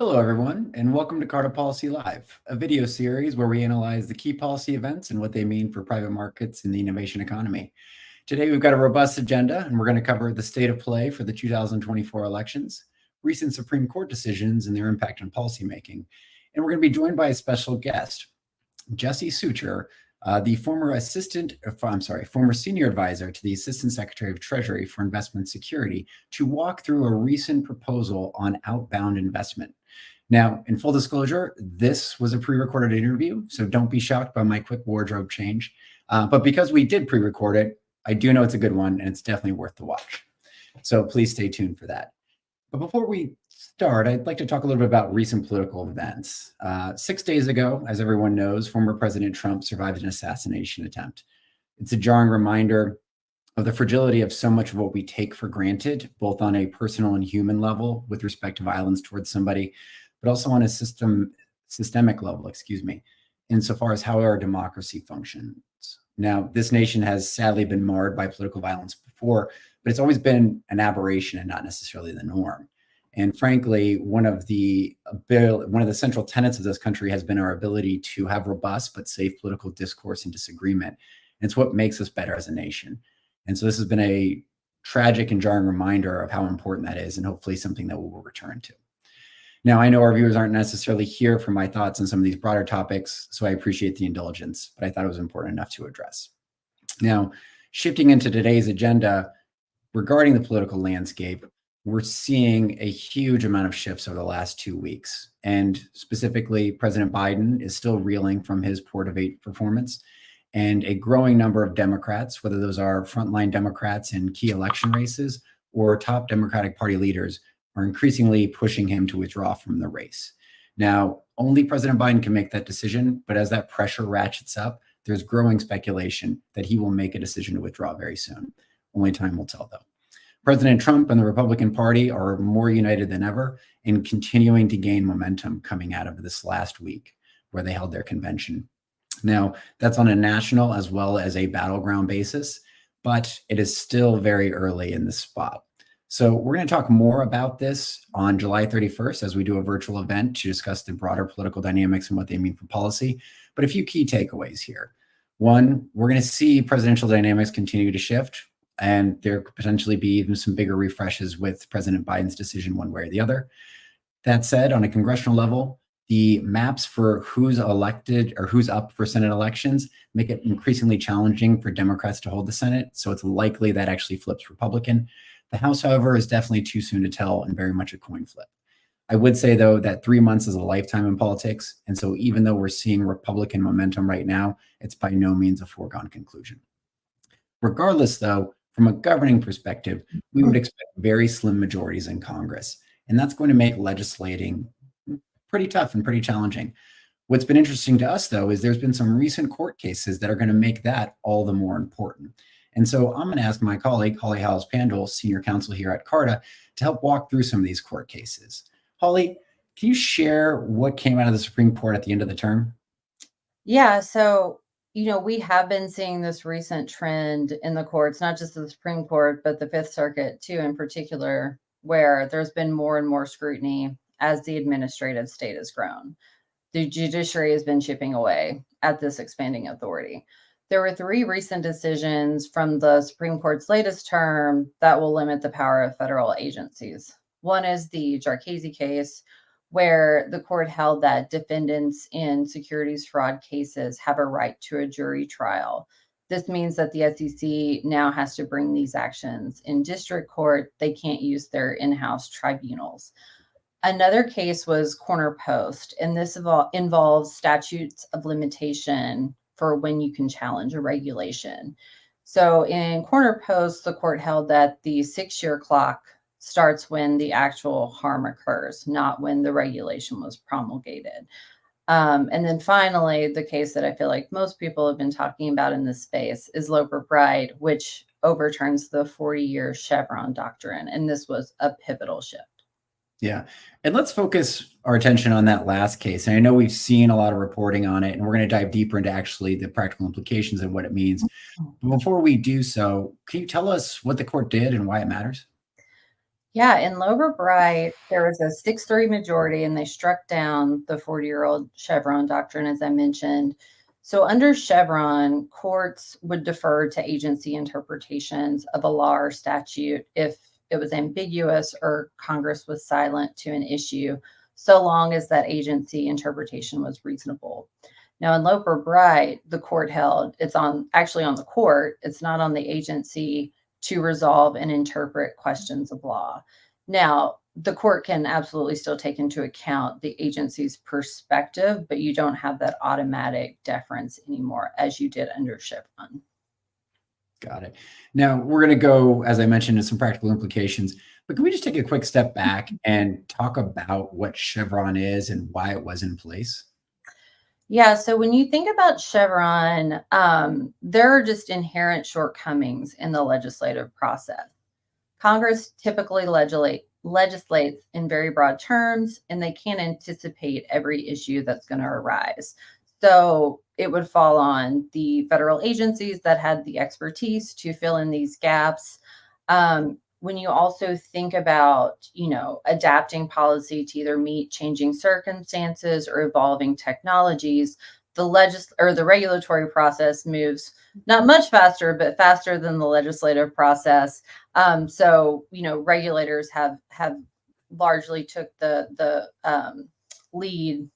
Hello, everyone, and welcome to Carta Policy Live, a video series where we analyze the key policy events and what they mean for private markets and the innovation economy. Today, we've got a robust agenda, and we're going to cover the state of play for the 2024 elections, recent Supreme Court decisions and their impact on policymaking. And we're going to be joined by a special guest, Jesse Sucher, the former senior advisor to the Assistant Secretary of Treasury for Investment Security, to walk through a recent proposal on outbound investment. Now, in full disclosure, this was a pre-recorded interview, so don't be shocked by my quick wardrobe change. But because we did pre-record it, I do know it's a good one, and it's definitely worth the watch. So please stay tuned for that. But before we start, I'd like to talk a little bit about recent political events. 6 days ago, as everyone knows, former President Trump survived an assassination attempt. It's a jarring reminder of the fragility of so much of what we take for granted, both on a personal and human level with respect to violence towards somebody, but also on a systemic level, insofar as how our democracy functions. Now, this nation has sadly been marred by political violence before, but it's always been an aberration and not necessarily the norm. And frankly, one of the central tenets of this country has been our ability to have robust but safe political discourse and disagreement. And it's what makes us better as a nation. And so this has been a tragic and jarring reminder of how important that is, and hopefully something that we will return to. Now, I know our viewers aren't necessarily here for my thoughts on some of these broader topics, so I appreciate the indulgence, but I thought it was important enough to address. Now, shifting into today's agenda, regarding the political landscape, we're seeing a huge amount of shifts over the last 2 weeks. And specifically, President Biden is still reeling from his poor debate performance. And a growing number of Democrats, whether those are frontline Democrats in key election races or top Democratic Party leaders, are increasingly pushing him to withdraw from the race. Now, only President Biden can make that decision, but as that pressure ratchets up, there's growing speculation that he will make a decision to withdraw very soon. Only time will tell, though. President Trump and the Republican Party are more united than ever and continuing to gain momentum coming out of this last week where they held their convention. Now, that's on a national as well as a battleground basis, but it is still very early in this spot. So we're going to talk more about this on July 31st as we do a virtual event to discuss the broader political dynamics and what they mean for policy. But a few key takeaways here. One, we're going to see presidential dynamics continue to shift, and there could potentially be even some bigger refreshes with President Biden's decision one way or the other. That said, on a congressional level, the maps for who's elected or who's up for Senate elections make it increasingly challenging for Democrats to hold the Senate. So it's likely that actually flips Republican. The House, however, is definitely too soon to tell and very much a coin flip. I would say, though, that 3 months is a lifetime in politics. And so even though we're seeing Republican momentum right now, it's by no means a foregone conclusion. Regardless, though, from a governing perspective, we would expect very slim majorities in Congress. And that's going to make legislating pretty tough and pretty challenging. What's been interesting to us, though, is there's been some recent court cases that are going to make that all the more important. And so I'm going to ask my colleague, Holly Howells-Pandel, senior counsel here at Carta, to help walk through some of these court cases. Holly, can you share what came out of the Supreme Court at the end of the term? Yeah, so, we have been seeing this recent trend in the courts, not just the Supreme Court, but the Fifth Circuit too, in particular, where there's been more and more scrutiny as the administrative state has grown. The judiciary has been chipping away at this expanding authority. There were 3 recent decisions from the Supreme Court's latest term that will limit the power of federal agencies. One is the Jarchese case, where the court held that defendants in securities fraud cases have a right to a jury trial. This means that the SEC now has to bring these actions in district court. They can't use their in-house tribunals. Another case was Corner Post, and this involves statutes of limitation for when you can challenge a regulation. So in Corner Post, the court held that the 6-year clock starts when the actual harm occurs, not when the regulation was promulgated. And then finally, the case that I feel like most people have been talking about in this space is Loper-Bright, which overturns the 40-year Chevron doctrine. And this was a pivotal shift. Yeah. And let's focus our attention on that last case. And I know we've seen a lot of reporting on it, and we're going to dive deeper into actually the practical implications and what it means. But before we do so, can you tell us what the court did and why it matters? Yeah, in Lower Bright, there was a 6-3 majority, and they struck down the 40-year-old Chevron doctrine, as I mentioned. So under Chevron, courts would defer to agency interpretations of a law or statute if it was ambiguous or Congress was silent to an issue, so long as that agency interpretation was reasonable. Now, in Loper Bright, the court held it's actually on the court, it's not on the agency to resolve and interpret questions of law. Now, the court can absolutely still take into account the agency's perspective, but you don't have that automatic deference anymore as you did under Chevron. Got it. Now we're going to go, as I mentioned, into some practical implications, but can we just take a quick step back and talk about what Chevron is and why it was in place? Yeah, so when you think about Chevron, there are just inherent shortcomings in the legislative process. Congress typically legislates in very broad terms, and they can't anticipate every issue that's going to arise. So it would fall on the federal agencies that had the expertise to fill in these gaps. When you also think about, adapting policy to either meet changing circumstances or evolving technologies, the regulatory process moves not much faster, but faster than the legislative process. So, regulators have largely took the lead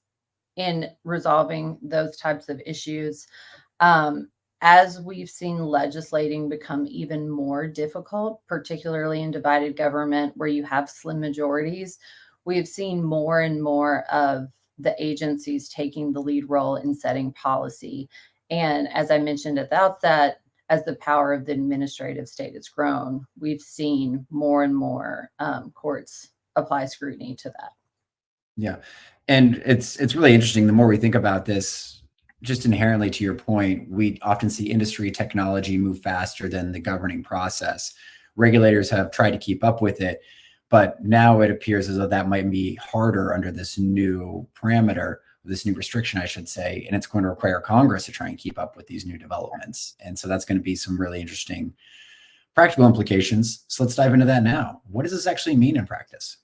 in resolving those types of issues. As we've seen legislating become even more difficult, particularly in divided government where you have slim majorities, we've seen more and more of the agencies taking the lead role in setting policy. And as I mentioned at the outset, as the power of the administrative state has grown, we've seen more and more courts apply scrutiny to that. Yeah. And it's really interesting. The more we think about this, just inherently to your point, we often see industry technology move faster than the governing process. Regulators have tried to keep up with it, but now it appears as though that might be harder under this new parameter, this new restriction, I should say, and it's going to require Congress to try and keep up with these new developments. And so that's going to be some really interesting practical implications. So let's dive into that now. What does this actually mean in practice?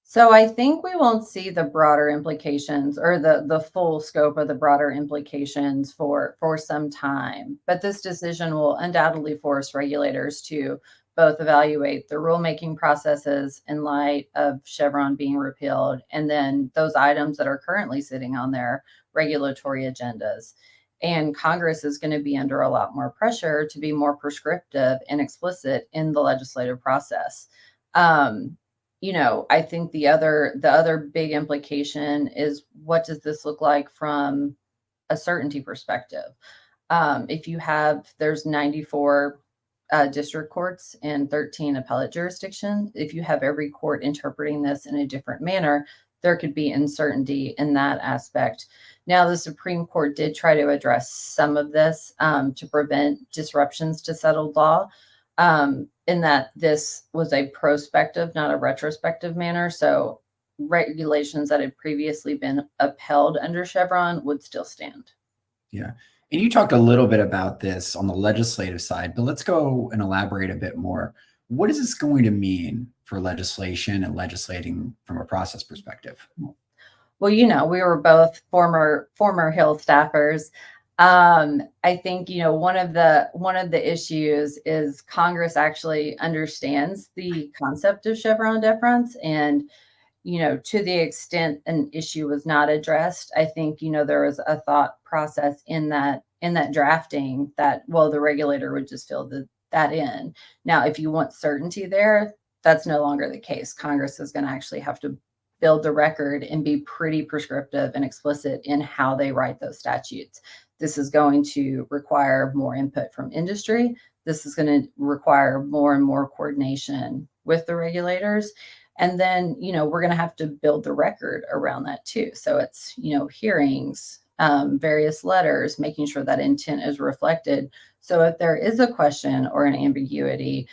So I think we won't see the broader implications or the full scope of the broader implications for some time. But this decision will undoubtedly force regulators to both evaluate the rulemaking processes in light of Chevron being repealed, and then those items that are currently sitting on their regulatory agendas. And Congress is going to be under a lot more pressure to be more prescriptive and explicit in the legislative process. Um, I think the other big implication is, what does this look like from a certainty perspective? If you have, there's 94 district courts and 13 appellate jurisdictions. If you have every court interpreting this in a different manner, there could be uncertainty in that aspect. Now, the Supreme Court did try to address some of this to prevent disruptions to settled law. In that this was a prospective, not a retrospective manner. So regulations that had previously been upheld under Chevron would still stand. Yeah. And you talked a little bit about this on the legislative side, but let's go and elaborate a bit more. What is this going to mean for legislation and legislating from a process perspective? Well, we were both former Hill staffers. I think, one of the issues is Congress actually understands the concept of Chevron deference, and to the extent an issue was not addressed, I think, there was a thought process in that drafting that, well, the regulator would just fill that in. Now, if you want certainty there, that's no longer the case. Congress is going to actually have to build the record and be pretty prescriptive and explicit in how they write those statutes. This is going to require more input from industry. This is going to require more and more coordination with the regulators. And then, we're going to have to build the record around that too. So it's, hearings, various letters, making sure that intent is reflected. So if there is a question or an ambiguity,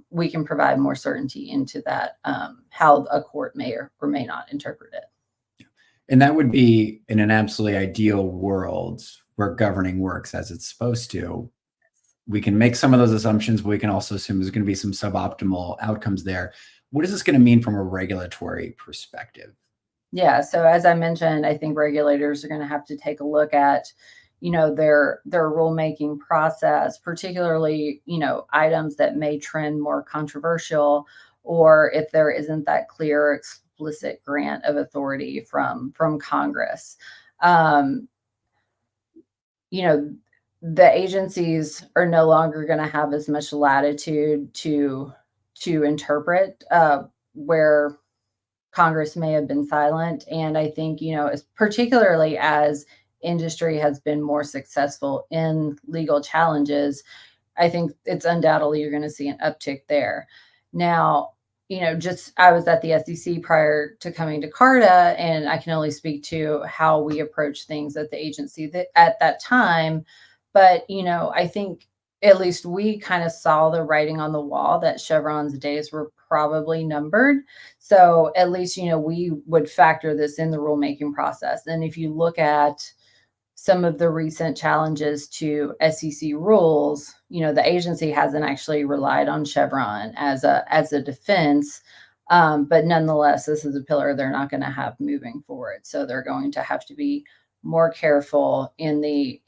we can provide more certainty into that, how a court may or may not interpret it. And that would be in an absolutely ideal world where governing works as it's supposed to. we can make some of those assumptions, but we can also assume there's going to be some suboptimal outcomes there. What is this going to mean from a regulatory perspective? Yeah. So as I mentioned, I think regulators are going to have to take a look at, their rulemaking process, particularly, items that may trend more controversial, or if there isn't that clear, explicit grant of authority from Congress. Um, you know, the agencies are no longer going to have as much latitude to interpret where Congress may have been silent. And I think, particularly as industry has been more successful in legal challenges, I think it's undoubtedly you're going to see an uptick there. Now, just I was at the SEC prior to coming to Carta, and I can only speak to how we approach things at the agency at that time. But, I think at least we kind of saw the writing on the wall that Chevron's days were probably numbered. So at least, we would factor this in the rulemaking process. And if you look at some of the recent challenges to SEC rules, the agency hasn't actually relied on Chevron as a defense. But nonetheless, this is a pillar they're not going to have moving forward. So they're going to have to be more careful in the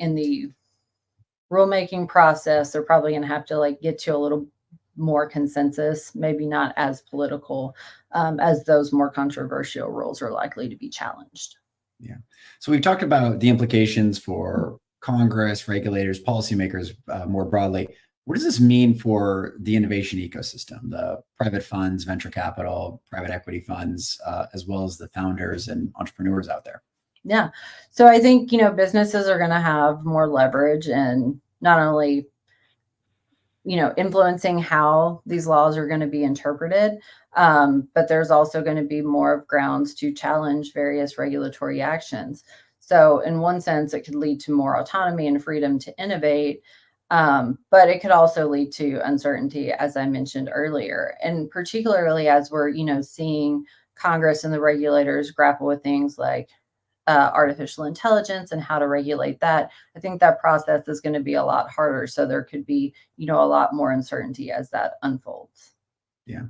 rulemaking process. They're probably going to have to get to a little more consensus, maybe not as political as those more controversial rules are likely to be challenged. Yeah. So we've talked about the implications for Congress, regulators, policymakers more broadly. What does this mean for the innovation ecosystem, the private funds, venture capital, private equity funds, as well as the founders and entrepreneurs out there? Yeah. So I think, businesses are going to have more leverage and not only, influencing how these laws are going to be interpreted, but there's also going to be more of grounds to challenge various regulatory actions. So in one sense, it could lead to more autonomy and freedom to innovate, but it could also lead to uncertainty, as I mentioned earlier. And particularly as we're, seeing Congress and the regulators grapple with things like artificial intelligence and how to regulate that, I think that process is going to be a lot harder. So there could be, a lot more uncertainty as that unfolds. Yeah.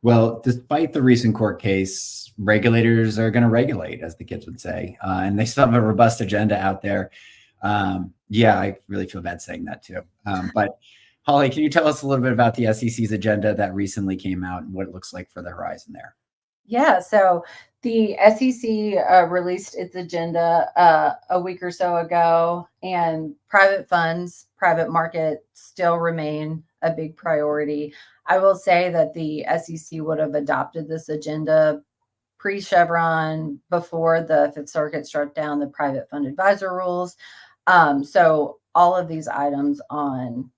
Well, despite the recent court case, regulators are going to regulate, as the kids would say, and they still have a robust agenda out there. Yeah, I really feel bad saying that too. But Holly, can you tell us a little bit about the SEC's agenda that recently came out and what it looks like for the horizon there? Yeah, so the SEC released its agenda a week or so ago, and private funds, private market still remain a big priority. I will say that the SEC would have adopted this agenda pre-Chevron, before the Fifth Circuit struck down the private fund advisor rules. So all of these items on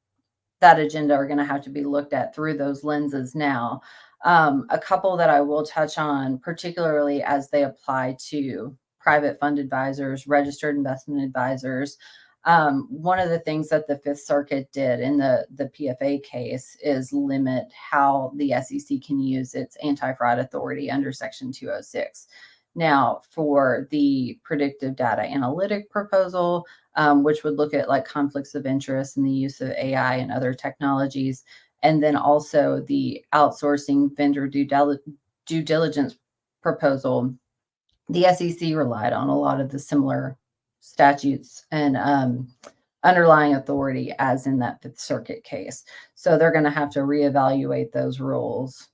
that agenda are going to have to be looked at through those lenses now. A couple that I will touch on, particularly as they apply to private fund advisors, registered investment advisors. One of the things that the Fifth Circuit did in the PFA case is limit how the SEC can use its anti-fraud authority under Section 206. Now, for the predictive data analytic proposal, which would look at conflicts of interest and the use of AI and other technologies, and then also the outsourcing vendor due diligence proposal, the SEC relied on a lot of the similar statutes and underlying authority as in that Fifth Circuit case. So they're going to have to reevaluate those rules,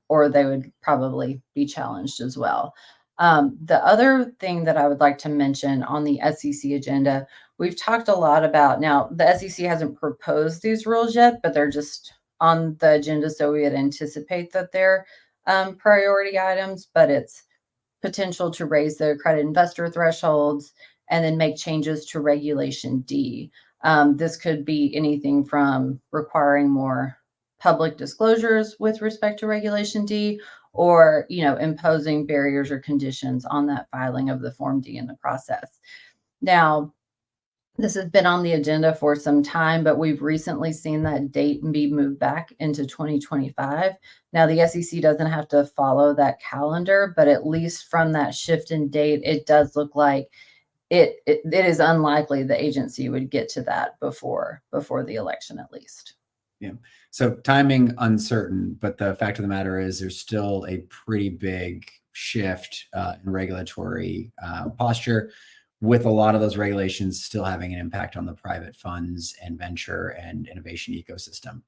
or they would probably be challenged as well. The other thing that I would like to mention on the SEC agenda, we've talked a lot about, now the SEC hasn't proposed these rules yet, but they're just on the agenda. So we would anticipate that they're priority items, but it's potential to raise the credit investor thresholds and then make changes to Regulation D. This could be anything from requiring more public disclosures with respect to Regulation D, or imposing barriers or conditions on that filing of the Form D in the process. Now, this has been on the agenda for some time, but we've recently seen that date be moved back into 2025. Now, the SEC doesn't have to follow that calendar, but at least from that shift in date, it does look like it is unlikely the agency would get to that before the election, at least. Yeah. So timing uncertain, but the fact of the matter is there's still a pretty big shift in regulatory posture, with a lot of those regulations still having an impact on the private funds and venture and innovation ecosystem.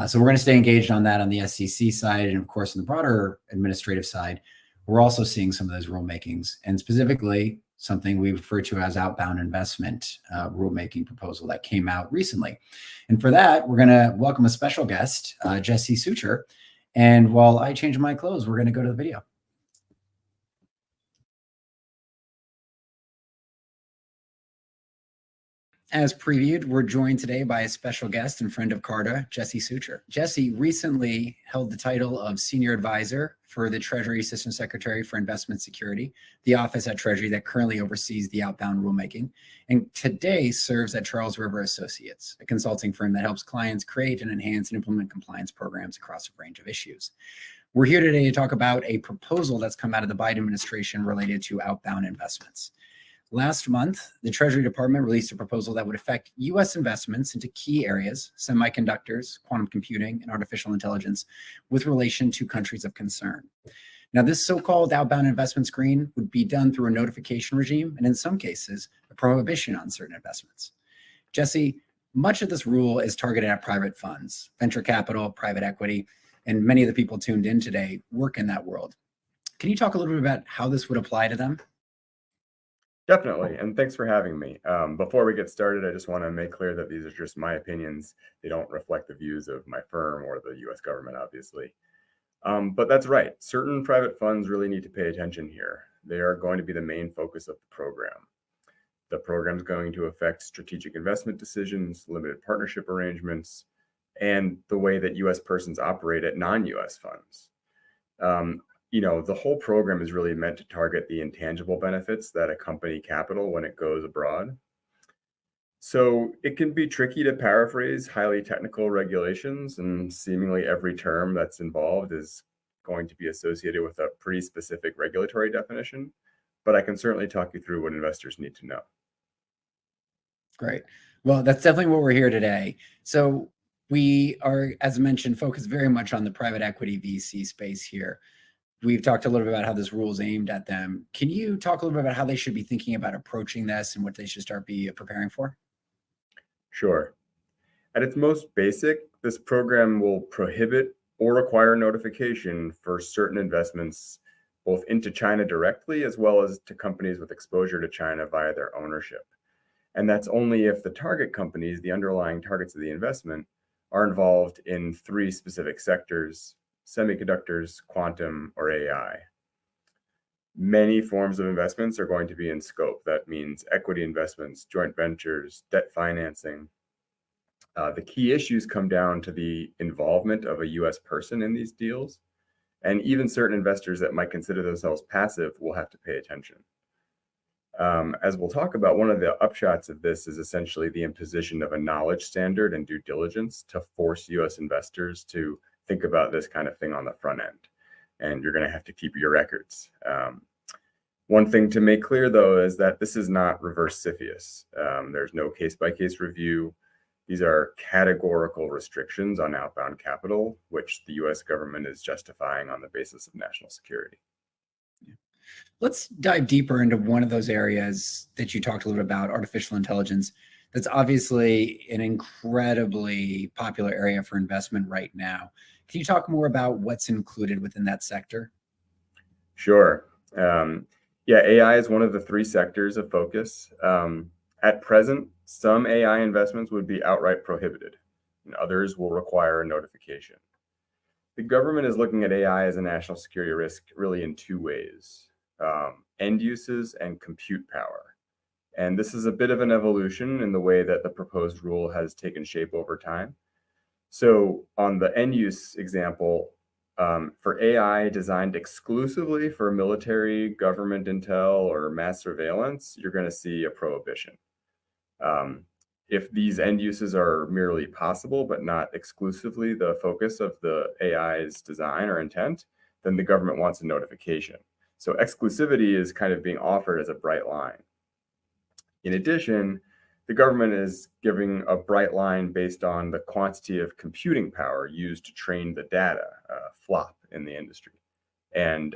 So we're going to stay engaged on that on the SEC side. And of course, on the broader administrative side, we're also seeing some of those rulemakings, and specifically something we refer to as outbound investment rulemaking proposal that came out recently. And for that, we're going to welcome a special guest, Jesse Sucher. And while I change my clothes, we're going to go to the video. As previewed, we're joined today by a special guest and friend of Carta, Jesse Sucher. Jesse recently held the title of Senior Advisor for the Treasury Assistant Secretary for Investment Security, the office at Treasury that currently oversees the outbound rulemaking, and today serves at Charles River Associates, a consulting firm that helps clients create and enhance and implement compliance programs across a range of issues. We're here today to talk about a proposal that's come out of the Biden administration related to outbound investments. Last month, the Treasury Department released a proposal that would affect U.S. investments into key areas, semiconductors, quantum computing, and artificial intelligence, with relation to countries of concern. Now, this so-called outbound investment screen would be done through a notification regime, and in some cases, a prohibition on certain investments. Jesse, much of this rule is targeted at private funds, venture capital, private equity, and many of the people tuned in today work in that world. Can you talk a little bit about how this would apply to them? Definitely, and thanks for having me. Before we get started, I just want to make clear that these are just my opinions. They don't reflect the views of my firm or the U.S. government, obviously. But that's right. Certain private funds really need to pay attention here. They are going to be the main focus of the program. The program is going to affect strategic investment decisions, limited partnership arrangements, and the way that U.S. persons operate at non-U.S. funds. The whole program is really meant to target the intangible benefits that accompany capital when it goes abroad. So it can be tricky to paraphrase highly technical regulations, and seemingly every term that's involved is going to be associated with a pretty specific regulatory definition. But I can certainly talk you through what investors need to know. Great. Well, that's definitely what we're here today. So we are, as mentioned, focused very much on the private equity VC space here. We've talked a little bit about how this rule is aimed at them. Can you talk a little bit about how they should be thinking about approaching this and what they should start preparing for? Sure. At its most basic, this program will prohibit or require notification for certain investments, both into China directly, as well as to companies with exposure to China via their ownership. And that's only if the target companies, the underlying targets of the investment, are involved in three specific sectors: semiconductors, quantum, or AI. Many forms of investments are going to be in scope. That means equity investments, joint ventures, debt financing. The key issues come down to the involvement of a U.S. person in these deals, and even certain investors that might consider themselves passive will have to pay attention. As we'll talk about, one of the upshots of this is essentially the imposition of a knowledge standard and due diligence to force U.S. investors to think about this kind of thing on the front end, and you're going to have to keep your records. One thing to make clear, though, is that this is not reverse CFIUS. There's no case-by-case review. These are categorical restrictions on outbound capital, which the U.S. government is justifying on the basis of national security. Let's dive deeper into one of those areas that you talked a little bit about, artificial intelligence. That's obviously an incredibly popular area for investment right now. Can you talk more about what's included within that sector? Sure. AI is one of the three sectors of focus. At present, some AI investments would be outright prohibited, and others will require a notification. The government is looking at AI as a national security risk really in two ways: end uses and compute power. And this is a bit of an evolution in the way that the proposed rule has taken shape over time. So on the end use example, for AI designed exclusively for military, government intel, or mass surveillance, you're going to see a prohibition. If these end uses are merely possible, but not exclusively the focus of the AI's design or intent, then the government wants a notification. So exclusivity is kind of being offered as a bright line. In addition, the government is giving a bright line based on the quantity of computing power used to train the data, flop in the industry. And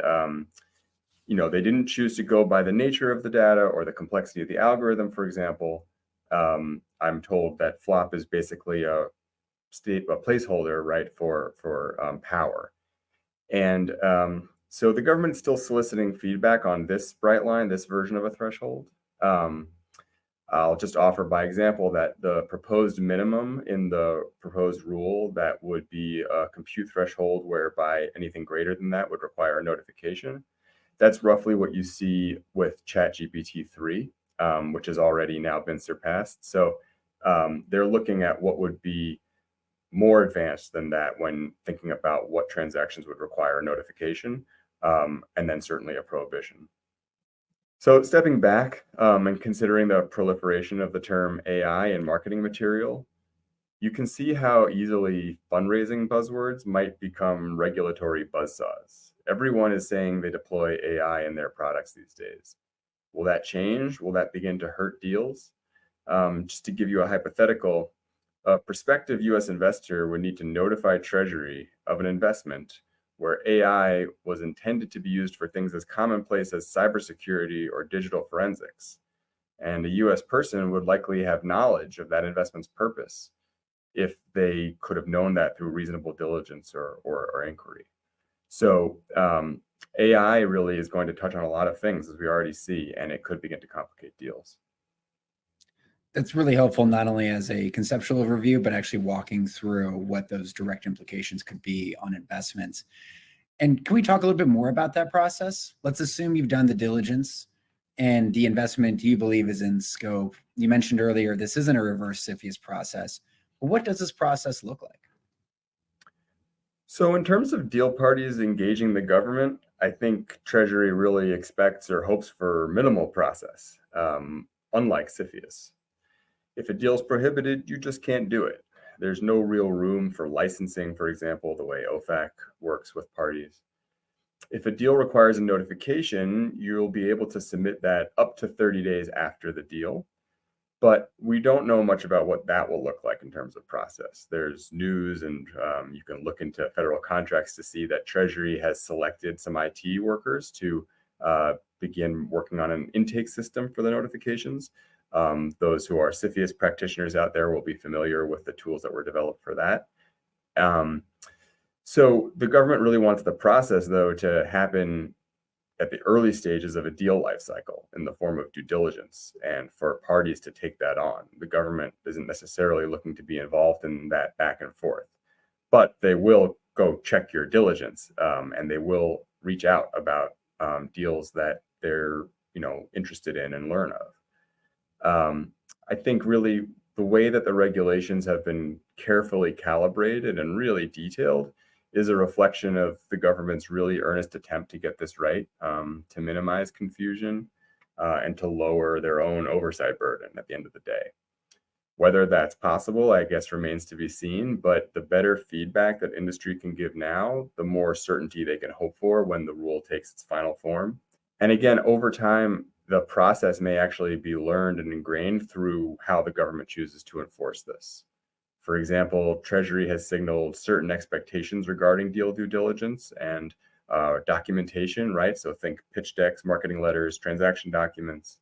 they didn't choose to go by the nature of the data or the complexity of the algorithm, for example. I'm told that flop is basically a placeholder, right, for power. And so the government's still soliciting feedback on this bright line, this version of a threshold. I'll just offer by example that the proposed minimum in the proposed rule that would be a compute threshold whereby anything greater than that would require a notification. That's roughly what you see with ChatGPT 3, which has already now been surpassed. So they're looking at what would be more advanced than that when thinking about what transactions would require a notification, and then certainly a prohibition. So stepping back and considering the proliferation of the term AI in marketing material, you can see how easily fundraising buzzwords might become regulatory buzzsaws. Everyone is saying they deploy AI in their products these days. Will that change? Will that begin to hurt deals? Just to give you a hypothetical, a prospective US investor would need to notify Treasury of an investment where AI was intended to be used for things as commonplace as cybersecurity or digital forensics. And a US person would likely have knowledge of that investment's purpose if they could have known that through reasonable diligence or inquiry. So AI really is going to touch on a lot of things, as we already see, and it could begin to complicate deals. That's really helpful, not only as a conceptual overview, but actually walking through what those direct implications could be on investments. And can we talk a little bit more about that process? Let's assume you've done the diligence and the investment you believe is in scope. You mentioned earlier, this isn't a reverse CFIUS process. But what does this process look like? So in terms of deal parties engaging the government, I think Treasury really expects or hopes for minimal process, unlike CFIUS. If a deal is prohibited, you just can't do it. There's no real room for licensing, for example, the way OFAC works with parties. If a deal requires a notification, you'll be able to submit that up to 30 days after the deal. But we don't know much about what that will look like in terms of process. There's news, and you can look into federal contracts to see that Treasury has selected some IT workers to begin working on an intake system for the notifications. Those who are CFIUS practitioners out there will be familiar with the tools that were developed for that. So the government really wants the process, though, to happen at the early stages of a deal life cycle in the form of due diligence, and for parties to take that on. The government isn't necessarily looking to be involved in that back and forth, but they will go check your diligence, and they will reach out about deals that they're interested in and learn of. I think really the way that the regulations have been carefully calibrated and really detailed is a reflection of the government's really earnest attempt to get this right, to minimize confusion and to lower their own oversight burden at the end of the day. Whether that's possible, I guess, remains to be seen, but the better feedback that industry can give now, the more certainty they can hope for when the rule takes its final form. And again, over time, the process may actually be learned and ingrained through how the government chooses to enforce this. For example, Treasury has signaled certain expectations regarding deal due diligence and documentation, right? So think pitch decks, marketing letters, transaction documents.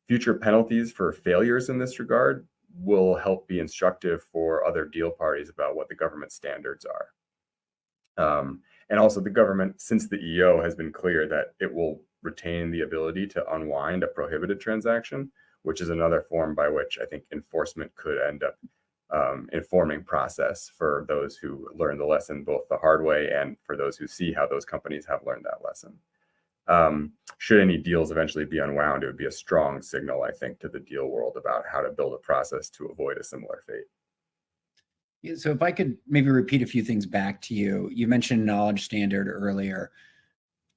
Future penalties for failures in this regard will help be instructive for other deal parties about what the government standards are. And also the government, since the EO has been clear that it will retain the ability to unwind a prohibited transaction, which is another form by which I think enforcement could end up informing process for those who learn the lesson both the hard way and for those who see how those companies have learned that lesson. Should any deals eventually be unwound, it would be a strong signal, I think, to the deal world about how to build a process to avoid a similar fate. Yeah, so if I could maybe repeat a few things back to you. You mentioned knowledge standard earlier.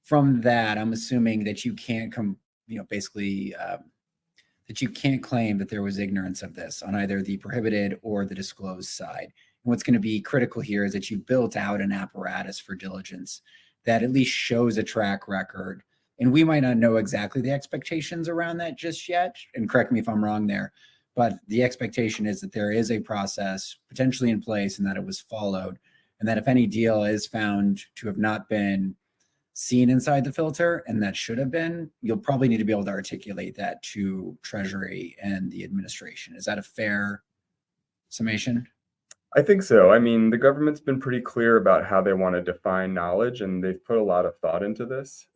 From that, I'm assuming that you can't that you can't claim that there was ignorance of this on either the prohibited or the disclosed side. And what's going to be critical here is that you built out an apparatus for diligence that at least shows a track record And we might not know exactly the expectations around that just yet. And correct me if I'm wrong there, but the expectation is that there is a process potentially in place and that it was followed. And that if any deal is found to have not been seen inside the filter and that should have been, you'll probably need to be able to articulate that to Treasury and the administration. Is that a fair summation? I think so. I mean, the government's been pretty clear about how they want to define knowledge, and they've put a lot of thought into this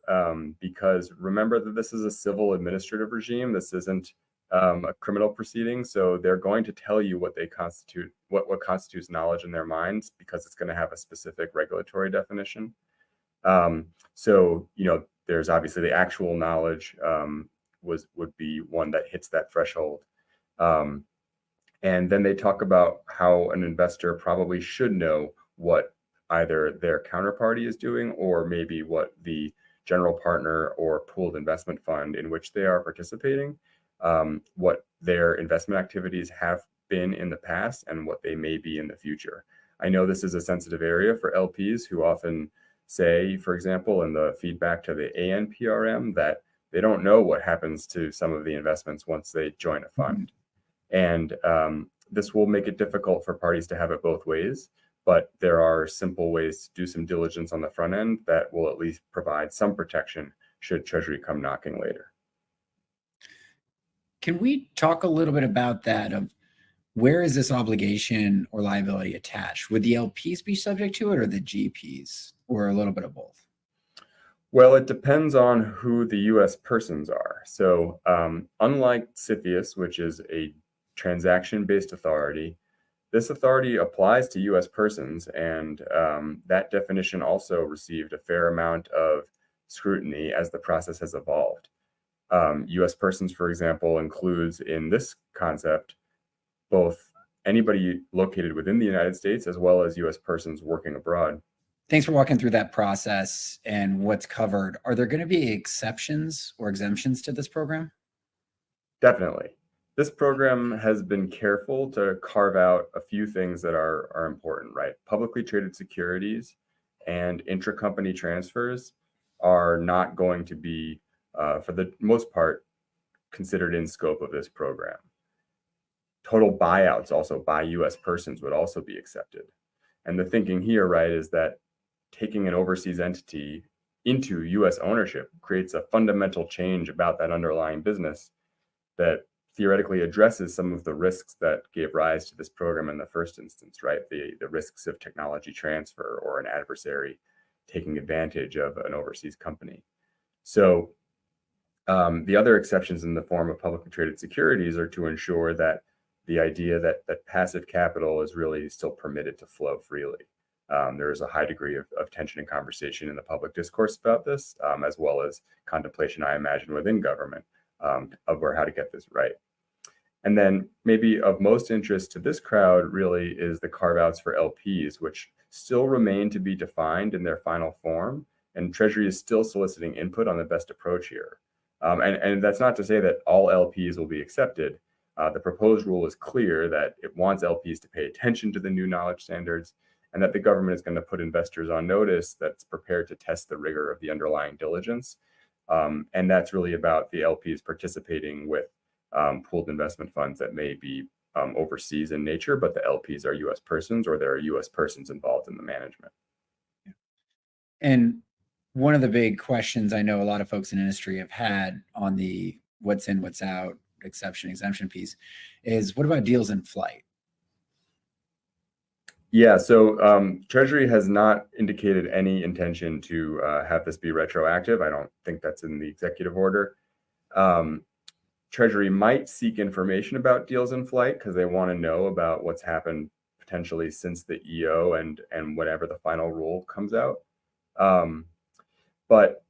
because remember that this is a civil administrative regime. This isn't a criminal proceeding. So they're going to tell you what they constitute, what constitutes knowledge in their minds, because it's going to have a specific regulatory definition. So, there's obviously the actual knowledge would be one that hits that threshold. And then they talk about how an investor probably should know what either their counterparty is doing or maybe what the general partner or pooled investment fund in which they are participating, what their investment activities have been in the past and what they may be in the future. I know this is a sensitive area for LPs who often say, for example, in the feedback to the ANPRM, that they don't know what happens to some of the investments once they join a fund. And this will make it difficult for parties to have it both ways, but there are simple ways to do some diligence on the front end that will at least provide some protection should Treasury come knocking later. Can we talk a little bit about that? Of where is this obligation or liability attached? Would the LPs be subject to it or the GPs, or a little bit of both? Well, it depends on who the U.S. persons are. So unlike CFIUS, which is a transaction-based authority, this authority applies to U.S. persons, and that definition also received a fair amount of scrutiny as the process has evolved. U.S. persons, for example, includes in this concept both anybody located within the United States as well as U.S. persons working abroad. Thanks for walking through that process and what's covered. Are there going to be exceptions or exemptions to this program? Definitely. This program has been careful to carve out a few things that are important, right? Publicly traded securities and intracompany transfers are not going to be, for the most part, considered in scope of this program. Total buyouts also by U.S. persons would also be accepted. And the thinking here, right, is that taking an overseas entity into U.S. ownership creates a fundamental change about that underlying business that theoretically addresses some of the risks that gave rise to this program in the first instance, right? The risks of technology transfer or an adversary taking advantage of an overseas company. So the other exceptions in the form of publicly traded securities are to ensure that the idea that passive capital is really still permitted to flow freely. There is a high degree of tension and conversation in the public discourse about this, as well as contemplation, I imagine, within government of how to get this right. And then maybe of most interest to this crowd really is the carve-outs for LPs, which still remain to be defined in their final form, and Treasury is still soliciting input on the best approach here. And that's not to say that all LPs will be accepted. The proposed rule is clear that it wants LPs to pay attention to the new knowledge standards, and that the government is going to put investors on notice that's prepared to test the rigor of the underlying diligence. And that's really about the LPs participating with pooled investment funds that may be overseas in nature, but the LPs are U.S. persons, or there are U.S. persons involved in the management. And one of the big questions I know a lot of folks in industry have had on the what's in, what's out, exception, exemption piece is, what about deals in flight? Yeah, so Treasury has not indicated any intention to have this be retroactive. I don't think that's in the executive order. Treasury might seek information about deals in flight because they want to know about what's happened potentially since the EO and whenever the final rule comes out. But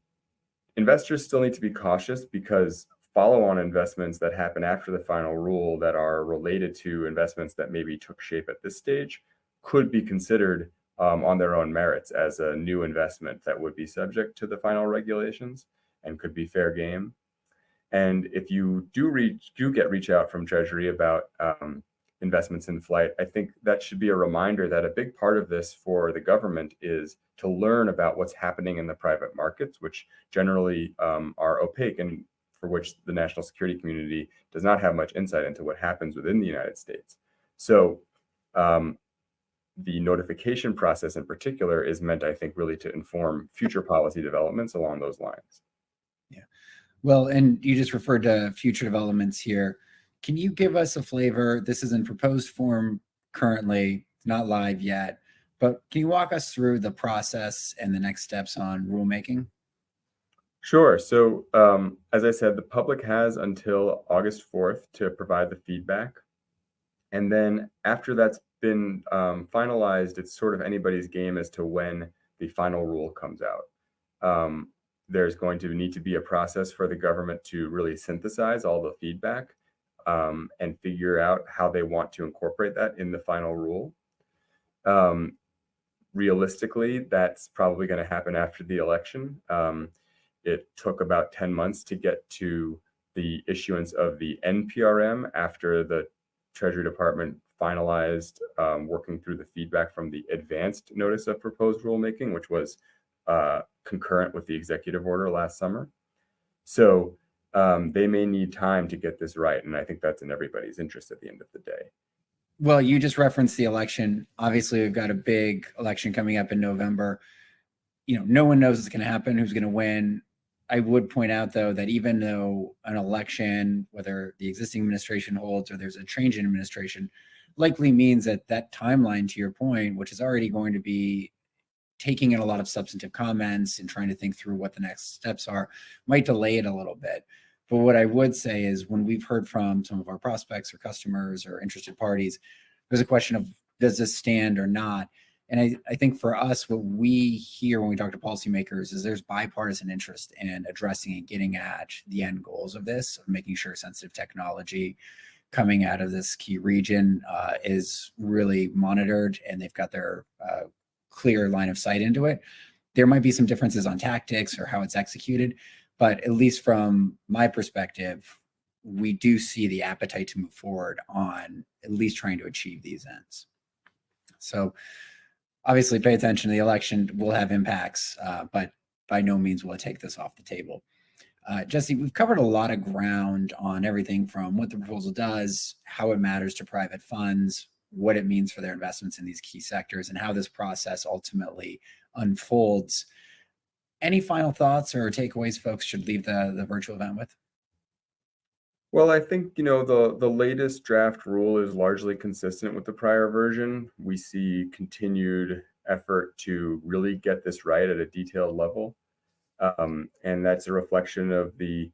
investors still need to be cautious because follow-on investments that happen after the final rule that are related to investments that maybe took shape at this stage could be considered on their own merits as a new investment that would be subject to the final regulations and could be fair game. And if you do get reach out from Treasury about investments in flight, I think that should be a reminder that a big part of this for the government is to learn about what's happening in the private markets, which generally are opaque and for which the national security community does not have much insight into what happens within the United States. So the notification process in particular is meant, I think, really to inform future policy developments along those lines. Yeah. Well, and you just referred to future developments here. Can you give us a flavor? This is in proposed form currently, not live yet, but can you walk us through the process and the next steps on rulemaking? Sure. So as I said, the public has until August 4th to provide the feedback. And then after that's been finalized, it's sort of anybody's game as to when the final rule comes out. There's going to need to be a process for the government to really synthesize all the feedback and figure out how they want to incorporate that in the final rule. Realistically, that's probably going to happen after the election. It took about 10 months to get to the issuance of the NPRM after the Treasury Department finalized working through the feedback from the advanced notice of proposed rulemaking, which was concurrent with the executive order last summer. So they may need time to get this right. And I think that's in everybody's interest at the end of the day. Well, you just referenced the election. Obviously, we've got a big election coming up in November. No one knows what's going to happen, who's going to win. I would point out, though, that even though an election, whether the existing administration holds or there's a change in administration, likely means that that timeline, to your point, which is already going to be taking in a lot of substantive comments and trying to think through what the next steps are, might delay it a little bit. But what I would say is when we've heard from some of our prospects or customers or interested parties, there's a question of, does this stand or not? And I think for us, what we hear when we talk to policymakers is there's bipartisan interest in addressing and getting at the end goals of this, of making sure sensitive technology coming out of this key region is really monitored and they've got their clear line of sight into it. There might be some differences on tactics or how it's executed, but at least from my perspective, we do see the appetite to move forward on at least trying to achieve these ends. So obviously pay attention to the election, will have impacts, but by no means will it take this off the table. Jesse, we've covered a lot of ground on everything from what the proposal does, how it matters to private funds, what it means for their investments in these key sectors, and how this process ultimately unfolds. Any final thoughts or takeaways folks should leave the virtual event with? Well, I think, the latest draft rule is largely consistent with the prior version. We see continued effort to really get this right at a detailed level. And that's a reflection of the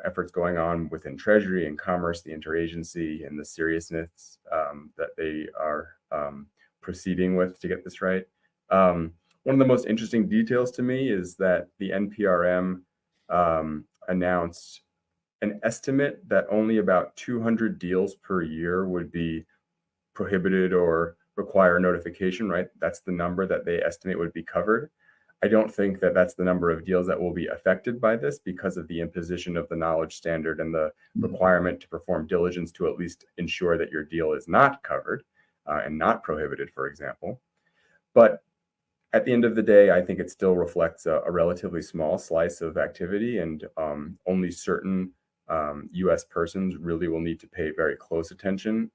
efforts going on within Treasury and Commerce, the interagency, and the seriousness that they are proceeding with to get this right. One of the most interesting details to me is that the NPRM announced an estimate that only about 200 deals per year would be prohibited or require notification, right? That's the number that they estimate would be covered. I don't think that that's the number of deals that will be affected by this because of the imposition of the knowledge standard and the requirement to perform diligence to at least ensure that your deal is not covered and not prohibited, for example. But at the end of the day, I think it still reflects a relatively small slice of activity, and only certain U.S. persons really will need to pay very close attention,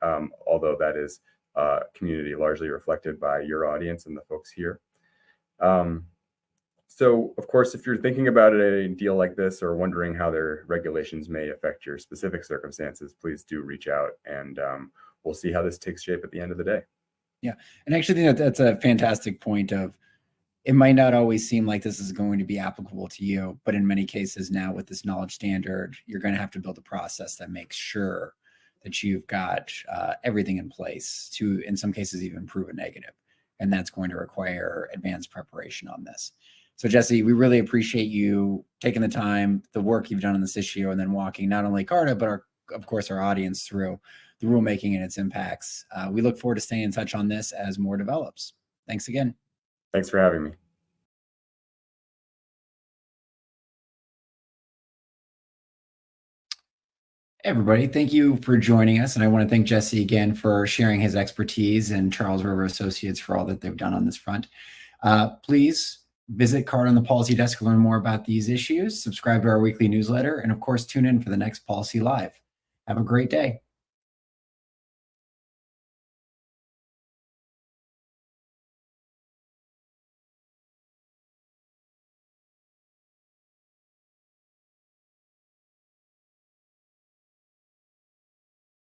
although that is a community largely reflected by your audience and the folks here. So, of course, if you're thinking about a deal like this or wondering how their regulations may affect your specific circumstances, please do reach out, and we'll see how this takes shape at the end of the day. Yeah, and I actually think that's a fantastic point of, it might not always seem like this is going to be applicable to you, but in many cases now with this knowledge standard, you're going to have to build a process that makes sure that you've got everything in place to, in some cases, even prove a negative. And that's going to require advanced preparation on this. So Jesse, we really appreciate you taking the time, the work you've done on this issue, and then walking not only Carta, but of course, our audience through the rulemaking and its impacts. We look forward to staying in touch on this as more develops. Thanks again. Thanks for having me. Everybody, thank you for joining us. And I want to thank Jesse again for sharing his expertise and Charles River Associates for all that they've done on this front. Please visit Carta on the Policy Desk to learn more about these issues, subscribe to our weekly newsletter, and of course, tune in for the next Policy Live. Have a great day.